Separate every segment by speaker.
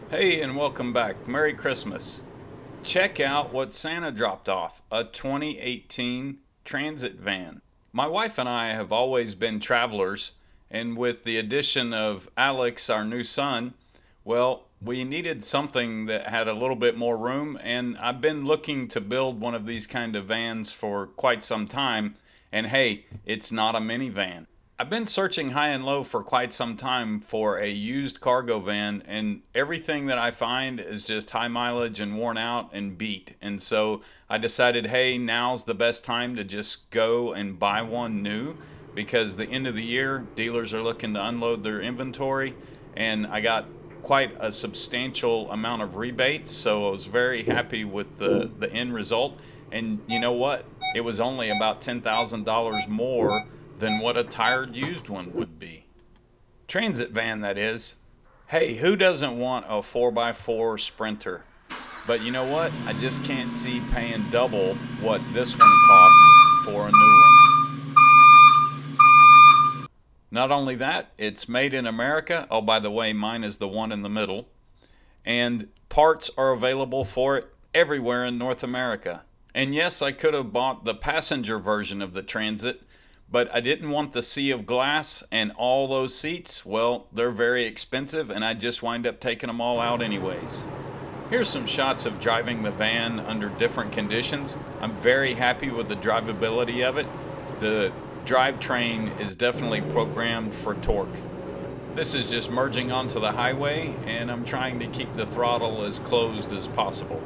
Speaker 1: Hey, and welcome back. Merry Christmas. Check out what Santa dropped off, a 2018 Transit van. My wife and I have always been travelers, and with the addition of Alex, our new son, well, we needed something that had a little bit more room, and I've been looking to build one of these kind of vans for quite some time. And hey, it's not a minivan. I've been searching high and low for quite some time for a used cargo van, and everything that I find is just high mileage and worn out and beat. And so I decided, hey, now's the best time to just go and buy one new because the end of the year, dealers are looking to unload their inventory, and I got quite a substantial amount of rebates, so I was very happy with the end result. And you know what? It was only about $10,000 more than what a tired used one would be. Transit van, that is. Hey, who doesn't want a 4x4 Sprinter? But you know what? I just can't see paying double what this one costs for a new one. Not only that, it's made in America. Oh, by the way, mine is the one in the middle. And parts are available for it everywhere in North America. And yes, I could have bought the passenger version of the Transit, but I didn't want the sea of glass and all those seats. Well, they're very expensive, and I just wind up taking them all out anyways. Here's some shots of driving the van under different conditions. I'm very happy with the drivability of it. The drivetrain is definitely programmed for torque. This is just merging onto the highway, and I'm trying to keep the throttle as closed as possible.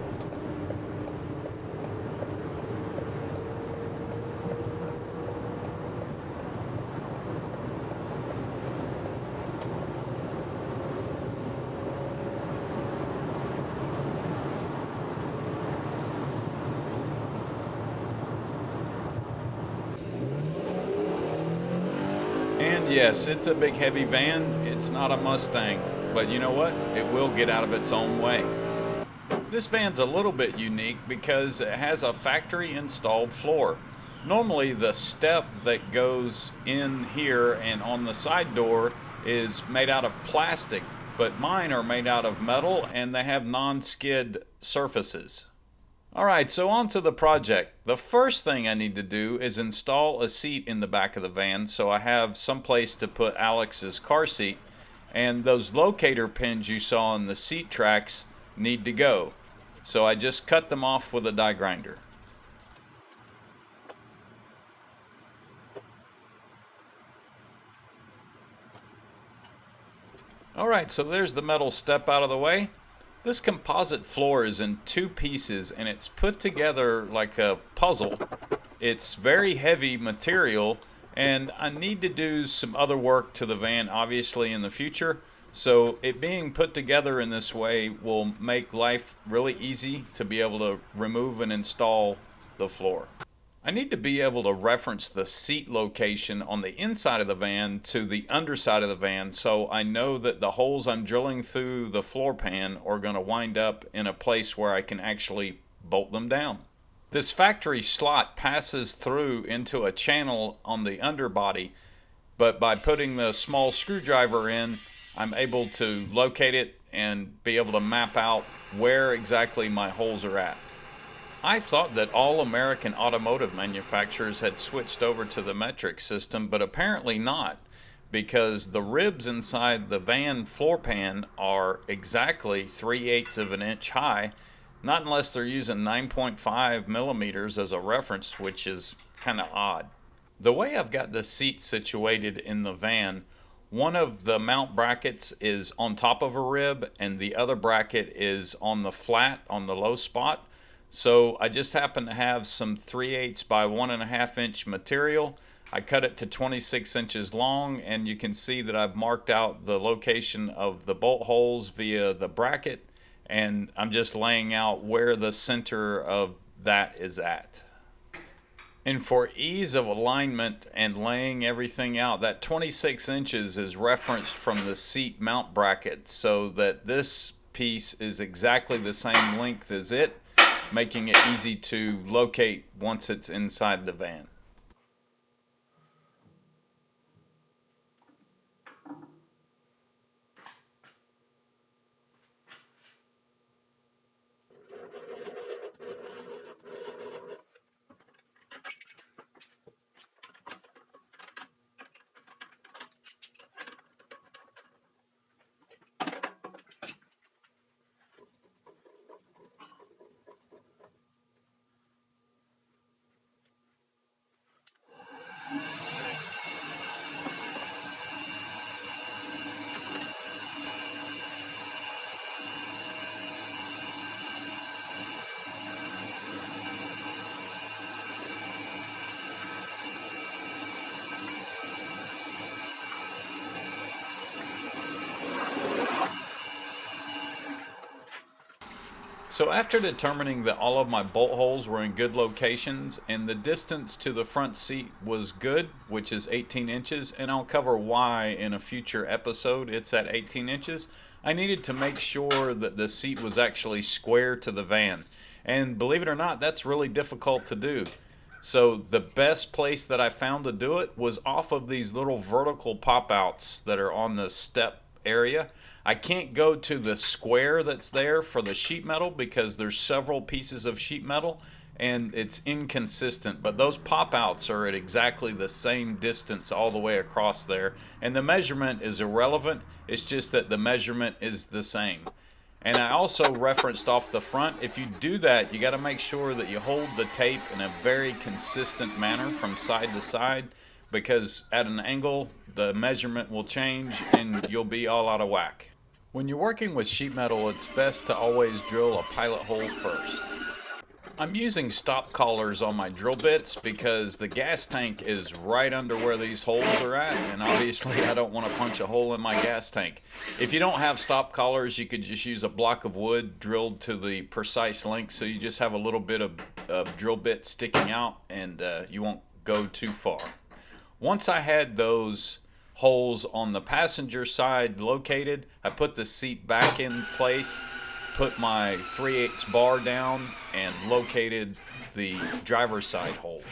Speaker 1: And yes, it's a big heavy van. It's not a Mustang, but you know what? It will get out of its own way. This van's a little bit unique because it has a factory installed floor. Normally, the step that goes in here and on the side door is made out of plastic, but mine are made out of metal and they have non skid surfaces. Alright, so on to the project. The first thing I need to do is install a seat in the back of the van so I have some place to put Alex's car seat, and those locator pins you saw on the seat tracks need to go. So I just cut them off with a die grinder. Alright, so there's the metal step out of the way. This composite floor is in two pieces and it's put together like a puzzle. It's very heavy material, and I need to do some other work to the van obviously in the future. So it being put together in this way will make life really easy to be able to remove and install the floor. I need to be able to reference the seat location on the inside of the van to the underside of the van so I know that the holes I'm drilling through the floor pan are going to wind up in a place where I can actually bolt them down. This factory slot passes through into a channel on the underbody, but by putting the small screwdriver in, I'm able to locate it and be able to map out where exactly my holes are at. I thought that all American automotive manufacturers had switched over to the metric system, but apparently not, because the ribs inside the van floor pan are exactly 3/8 of an inch high, not unless they're using 9.5 millimeters as a reference, which is kind of odd. The way I've got the seat situated in the van, one of the mount brackets is on top of a rib and the other bracket is on the flat, on the low spot. So I just happen to have some 3/8 by 1.5 inch material. I cut it to 26 inches long, and you can see that I've marked out the location of the bolt holes via the bracket, and I'm just laying out where the center of that is at. And for ease of alignment and laying everything out, that 26 inches is referenced from the seat mount bracket so that this piece is exactly the same length as it, making it easy to locate once it's inside the van. So after determining that all of my bolt holes were in good locations and the distance to the front seat was good, which is 18 inches, and I'll cover why in a future episode it's at 18 inches, I needed to make sure that the seat was actually square to the van. And believe it or not, that's really difficult to do. So the best place that I found to do it was off of these little vertical pop-outs that are on the step area. I can't go to the square that's there for the sheet metal because there's several pieces of sheet metal and it's inconsistent, but those pop-outs are at exactly the same distance all the way across there, and the measurement is irrelevant. It's just that the measurement is the same. And I also referenced off the front, if you do that, you got to make sure that you hold the tape in a very consistent manner from side to side, because at an angle the measurement will change and you'll be all out of whack. When you're working with sheet metal, it's best to always drill a pilot hole first. I'm using stop collars on my drill bits because the gas tank is right under where these holes are at, and obviously I don't want to punch a hole in my gas tank. If you don't have stop collars, you could just use a block of wood drilled to the precise length, so you just have a little bit of drill bit sticking out and you won't go too far. Once I had those holes on the passenger side located, I put the seat back in place, put my 3/8 bar down, and located the driver's side holes.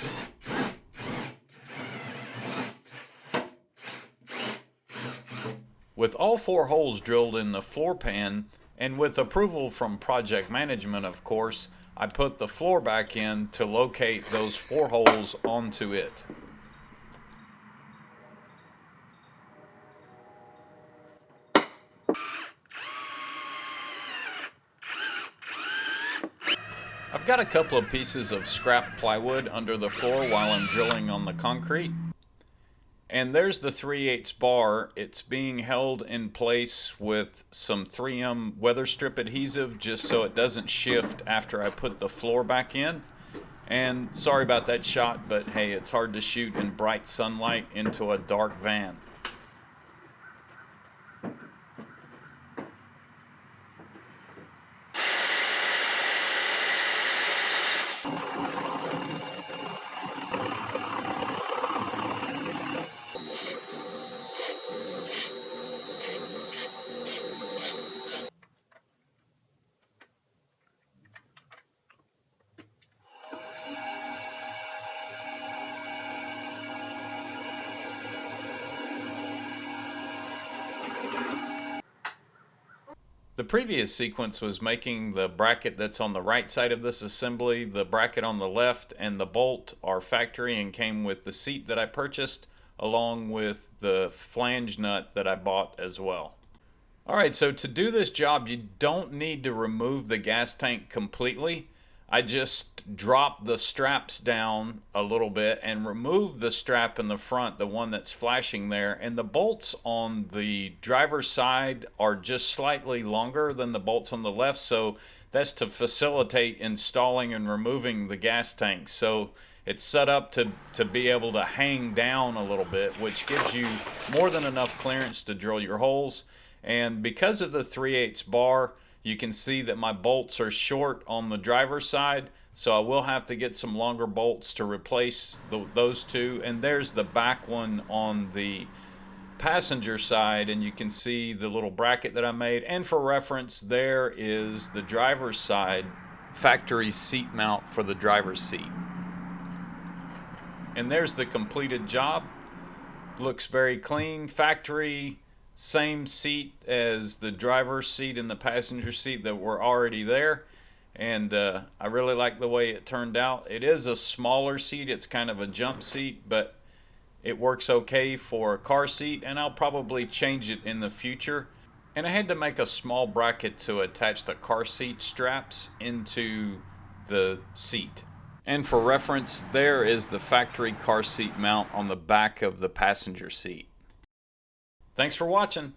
Speaker 1: With all 4 holes drilled in the floor pan, and with approval from project management of course, I put the floor back in to locate those 4 holes onto it. I've got a couple of pieces of scrap plywood under the floor while I'm drilling on the concrete. And there's the 3/8 bar. It's being held in place with some 3M weather strip adhesive just so it doesn't shift after I put the floor back in. And sorry about that shot, but hey, it's hard to shoot in bright sunlight into a dark van. The previous sequence was making the bracket that's on the right side of this assembly. The bracket on the left and the bolt are factory and came with the seat that I purchased along with the flange nut that I bought as well. Alright, so to do this job you don't need to remove the gas tank completely. I just drop the straps down a little bit and remove the strap in the front, the one that's flashing there, and the bolts on the driver's side are just slightly longer than the bolts on the left, so that's to facilitate installing and removing the gas tank. So it's set up to be able to hang down a little bit, which gives you more than enough clearance to drill your holes. And because of the 3/8 bar, you can see that my bolts are short on the driver's side, so I will have to get some longer bolts to replace those two. And there's the back one on the passenger side, and you can see the little bracket that I made. And for reference, there is the driver's side factory seat mount for the driver's seat. And there's the completed job. Looks very clean, factory. Same seat as the driver's seat and the passenger seat that were already there, and I really like the way it turned out. It is a smaller seat, it's kind of a jump seat, but it works okay for a car seat, and I'll probably change it in the future. And I had to make a small bracket to attach the car seat straps into the seat. And for reference, there is the factory car seat mount on the back of the passenger seat. Thanks for watching.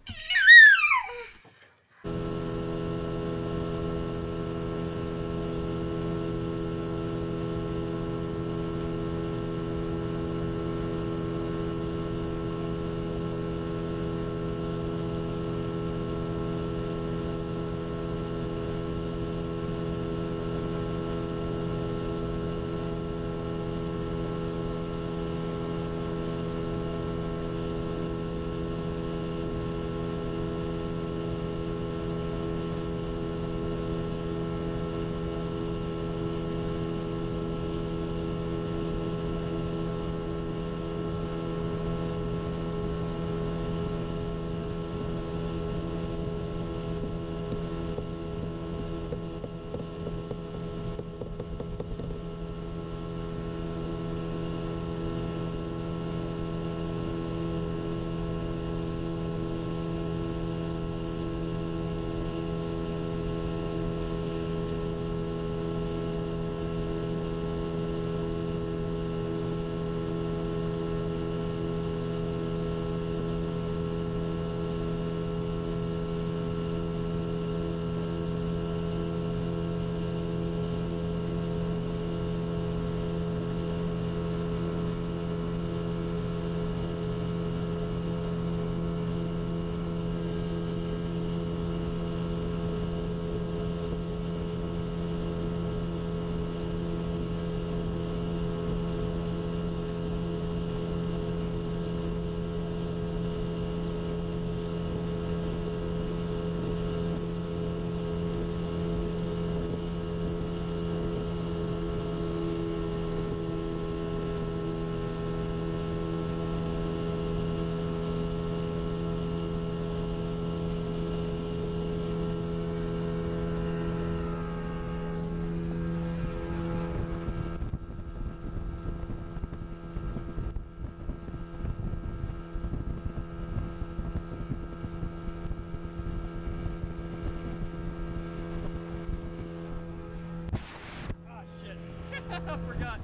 Speaker 2: I forgot.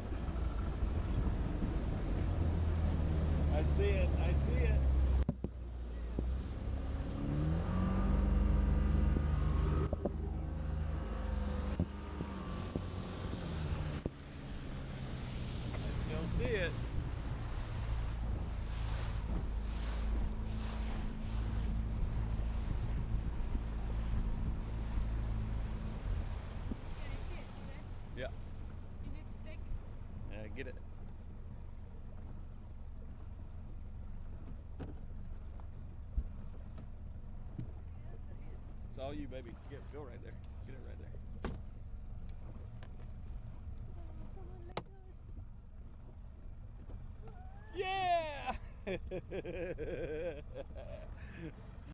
Speaker 2: I see it. I see it. I still see it. Yeah.
Speaker 3: In its stick.
Speaker 2: Get it. It's all you, baby. Go right there. Get it right there.
Speaker 3: Come on, Legos.
Speaker 2: Yeah!